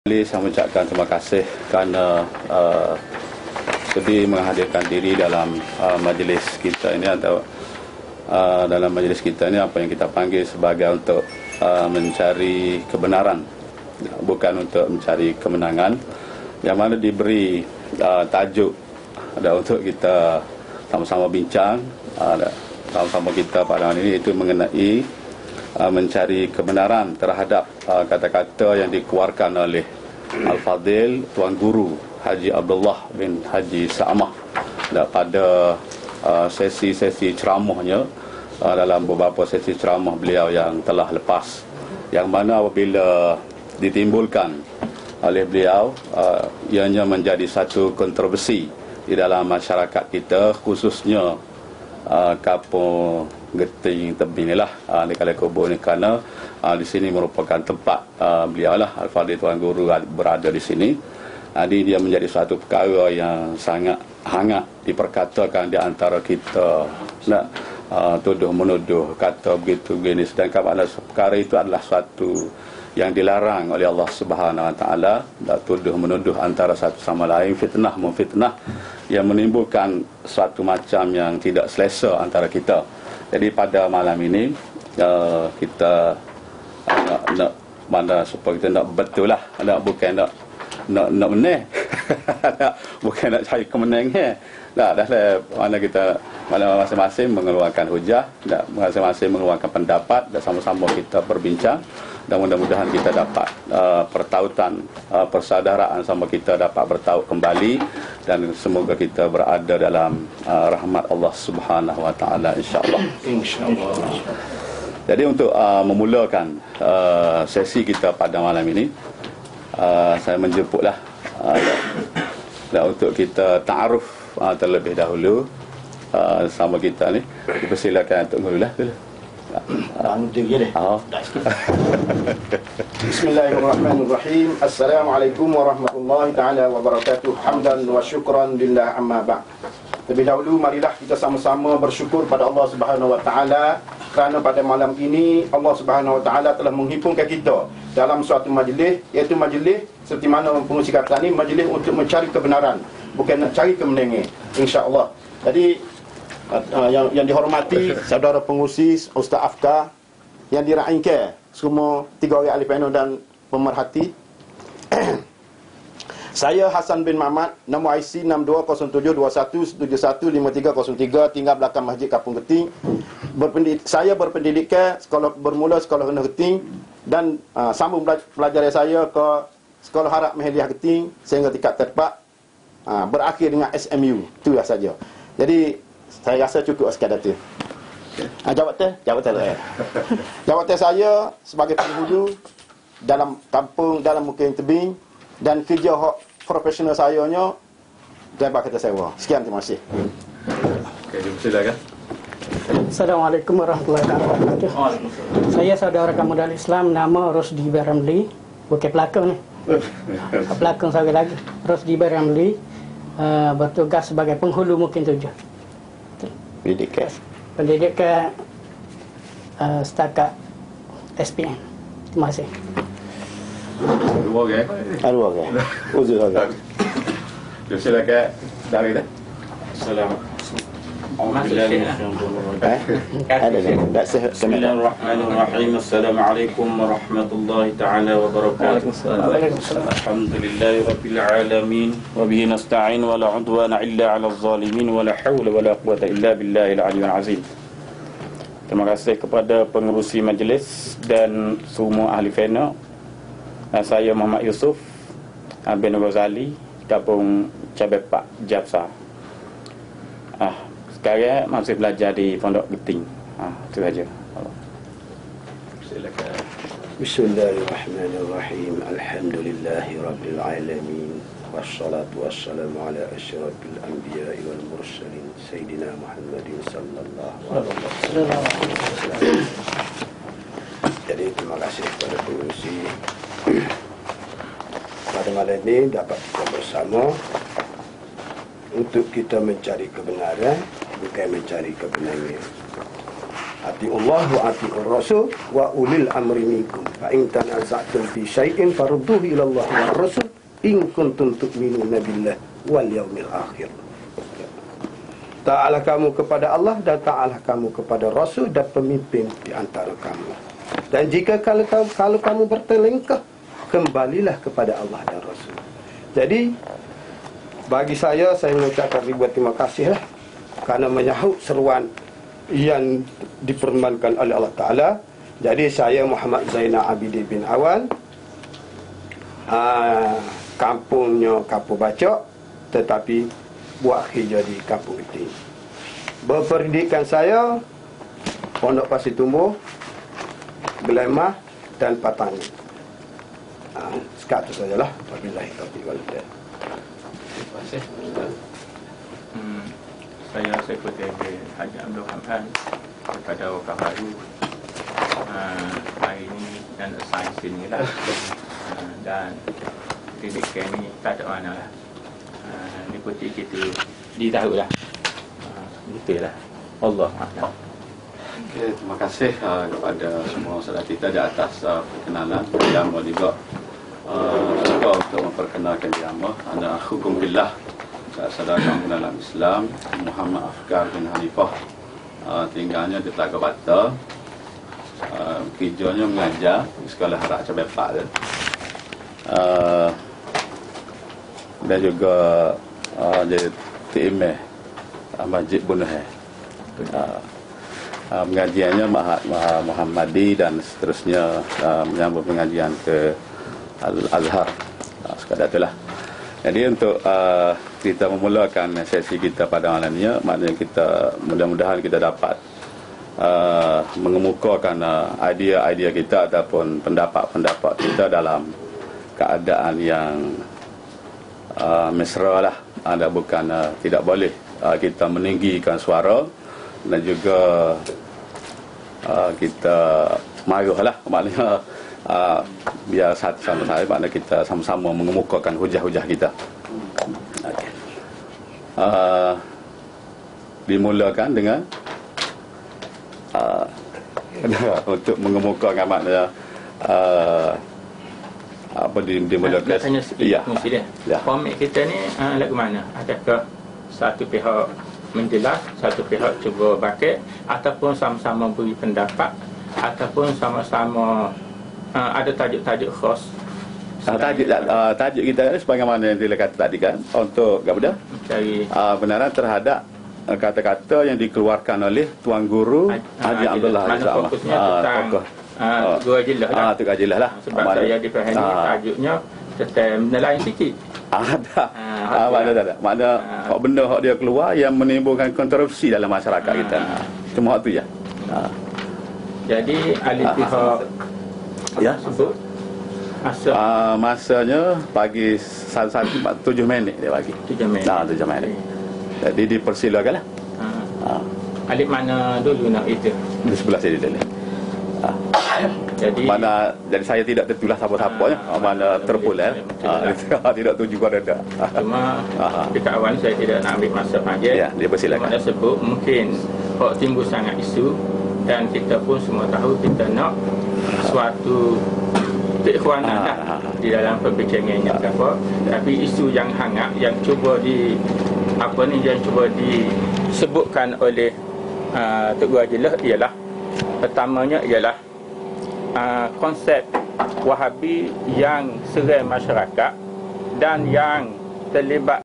Saya mengucapkan terima kasih kerana sudi menghadirkan diri dalam majlis kita ini, atau dalam majlis kita ini apa yang kita panggil sebagai untuk mencari kebenaran, bukan untuk mencari kemenangan, yang mana diberi tajuk untuk kita sama-sama bincang, sama-sama kita pada hari ini, iaitu mengenai mencari kebenaran terhadap kata-kata yang dikeluarkan oleh Al-Fadil Tuan Guru Haji Abdullah bin Haji Sa'amah pada sesi-sesi ceramahnya, dalam beberapa sesi ceramah beliau yang telah lepas, yang mana apabila ditimbulkan oleh beliau, ianya menjadi satu kontroversi di dalam masyarakat kita, khususnya kampung Geting Tebing inilah, di Kalai Kubur ni, kerana di sini merupakan tempat beliau lah, Al-Fadhil Tuan Guru berada di sini. Jadi dia menjadi suatu perkara yang sangat hangat diperkatakan di antara kita, tuduh menuduh, kata begitu begini, sedangkan pada perkara itu adalah suatu yang dilarang oleh Allah Subhanahu Wa Taala, tuduh menuduh antara satu sama lain, fitnah memfitnah, yang menimbulkan suatu macam yang tidak selesa antara kita. Jadi pada malam ini kita nak mana supaya kita nak betul lah, bukan nak menang bukan nak cari kemenangan. Dah mana kita masing-masing mengeluarkan hujah, masing-masing mengeluarkan pendapat, dan sama-sama kita berbincang, dan mudah-mudahan kita dapat pertautan, persaudaraan, sama kita dapat bertaut kembali, dan semoga kita berada dalam rahmat Allah Subhanahu Wa Taala, insya-Allah. Jadi untuk memulakan sesi kita pada malam ini, saya menjemputlah untuk kita ta'aruf terlebih dahulu sama kita ni. Dipersilakan untuk mulalah. Bismillahirrahmanirrahim. Assalamualaikum warahmatullahi taala wabarakatuh. Hamdan wa syukran lillah, amma ba'd. Lebih dahulu marilah kita sama-sama bersyukur pada Allah Subhanahu wa taala, kerana pada malam ini Allah Subhanahu wa taala telah menghimpunkan kita dalam suatu majlis, iaitu majlis seperti mana pengurusi kata ni, majlis untuk mencari kebenaran, bukan nak cari kemenangan, insya-Allah. Jadi yang dihormati saudara pengurusi, Ustaz Afkar, yang diraihkan semua tiga orang ahli panel dan pemerhati. Saya Hasan bin Mamat, nombor IC 620721715303, tinggal belakang Masjid Kampung Geting. Saya berpendidikan bermula sekolah rendah Geting, dan sambung pelajaran saya ke Sekolah Harap Maheliah Geting sehingga tingkat terdepan, berakhir dengan SMU. Itulah saja. Jadi saya rasa cukup sekadar itu. Jawatan jawatan saya sebagai penghulu dalam kampung, dalam Mukim Tebing, dan kerja profesional saya nya driver kereta sewa. Sekian, terima kasih. Okey, silakan. Assalamualaikum warahmatullahi wabarakatuh. Saya saudara kamu dalam Islam, nama Rosdi Baramli, bukan pelakon ni. Pelakon saya lagi. Rosdi Baramli, bertugas sebagai penghulu Mukim 7. Pendidikan setakat SPM. Terima kasih. Dua orang. Uzur agak. Silakan dari dah. Bismillahirrahmanirrahim. Assalamualaikum warahmatullahi taala wabarakatuh. Alhamdulillahirabbil alamin, wa bihi nasta'in, wa la 'udwana illa 'alal zalimin, wa la haula wa la quwwata illa billahil 'aliyyil 'azim. Terima kasih kepada pengerusi majlis dan semua ahli panel. Saya Muhammad Yusuf bin Ghazali, Kampung Cabai Pak, Japsa. Sekarang masih belajar di Pondok Geting. Itu saja. Silakan. Bismillahirrahmanirrahim. Alhamdulillahi rabbil alamin. Wassalatu wassalamu ala asyrafil anbiya'i wal mursalin Sayyidina Muhammadin sallallahu alaihi wasallam. Jadi terima kasih kepada pengurusi pada malam ini dapat kita bersama untuk kita mencari kebenaran, bukan mencari kemenangan. atiullah wa atiur rasul wa ulil amri minkum fa in tanaza'tum fi syai'in farudduhu ila Allah wa rasul in kuntum tu'minuna billah wal yaumil akhir. Taatlah kamu kepada Allah dan taatlah kamu kepada Rasul dan pemimpin di antara kamu. Dan jika kalau kamu bertelingkah, kembalilah kepada Allah dan Rasul. Jadi bagi saya mengucapkan ribuan terima kasih lah kerana menyahut seruan yang dipermankan oleh Allah Ta'ala. Jadi saya Muhammad Zainal Abidin bin Awan, kampungnya Kampung Bacok, tetapi buat kerja di kampung itu. Berpendidikan saya Pondok Pasir Tumbuh, Gelemah dan Patani. Sekat itu sajalah. Wabillahi taufiq wal hidayah. Terima kasih. Saya Sekretari Haji Abdul Hamdan kepada Wakaf Baru hari ini dan assign sini lah. Dan pendidikan ni tak ada mana lah. Liputi kita ditahu lah. Betul lah. Allah Akbar. Okay, terima kasih kepada semua saudara kita di atas perkenalan. Yang juga cuba untuk memperkenalkan diama. Ana hukum billah, saudara kamu dalam Islam, Muhammad Afkar bin Hanifah. Tinggalnya di Telaga Bata. Kerjanya mengajar di sekolah Harak Cabai Pak tu. Dan juga jadi TMA Masjid Bunuh. Pengajiannya Muhammadi dan seterusnya menyambung pengajian ke Al-Azhar. Sekadar itulah. Jadi untuk kita memulakan sesi kita pada malam ini, maknanya kita mudah-mudahan kita dapat mengemukakan idea-idea kita ataupun pendapat-pendapat kita dalam keadaan yang mesra lah. Ada bukan tidak boleh kita meninggikan suara dan juga kita marah lah, maknanya biar sama saya, maknanya kita sama-sama mengemukakan hujah-hujah kita. Okay. Dimulakan dengan untuk mengemukakan maknanya apa dimulakan. Nak tanya sikit, ya. Ya. Format kita ni lagu mana? Adakah satu pihak menjelas, satu pihak cuba bakit, ataupun sama-sama beri pendapat, ataupun sama-sama ada tajuk-tajuk khas? Tajuk kita sebagaimana yang dikatakan tadi kan, untuk apa dah? Mencari benaran terhadap kata-kata yang dikeluarkan oleh Tuan Guru Haji Abdullah Mana fokusnya tentang Guru Ajilah lah. Tuan Ajilah lah. Sebab saya dipahami tajuknya tentang benda lain sikit. Makna benda hak dia keluar yang menimbulkan kontroversi dalam masyarakat kita. Cuma hak tu je. Jadi ahli pihak ya sebut masanya pagi 7 minit dia bagi. 7 minit. 7 minit. Jadi dipersilakanlah. Alif mana dulu nak itu? Di sebelah sini dulu. Jadi saya tidak tertulah siapa-siapanya, mana terpulang. Tidak tuju pada dah. Cuma dekat awal saya tidak nak ambil masa panjang. Ya, dia persilakan. Cuma sebut mungkin hak timbul sangat isu dan kita pun semua tahu kita nak suatu keikhwanan di dalam perbincangan yang apa. Tapi isu yang hangat yang cuba yang cuba disebutkan oleh Tok Guru Ajilah ialah pertamanya ialah konsep Wahabi yang serai masyarakat dan yang terlibat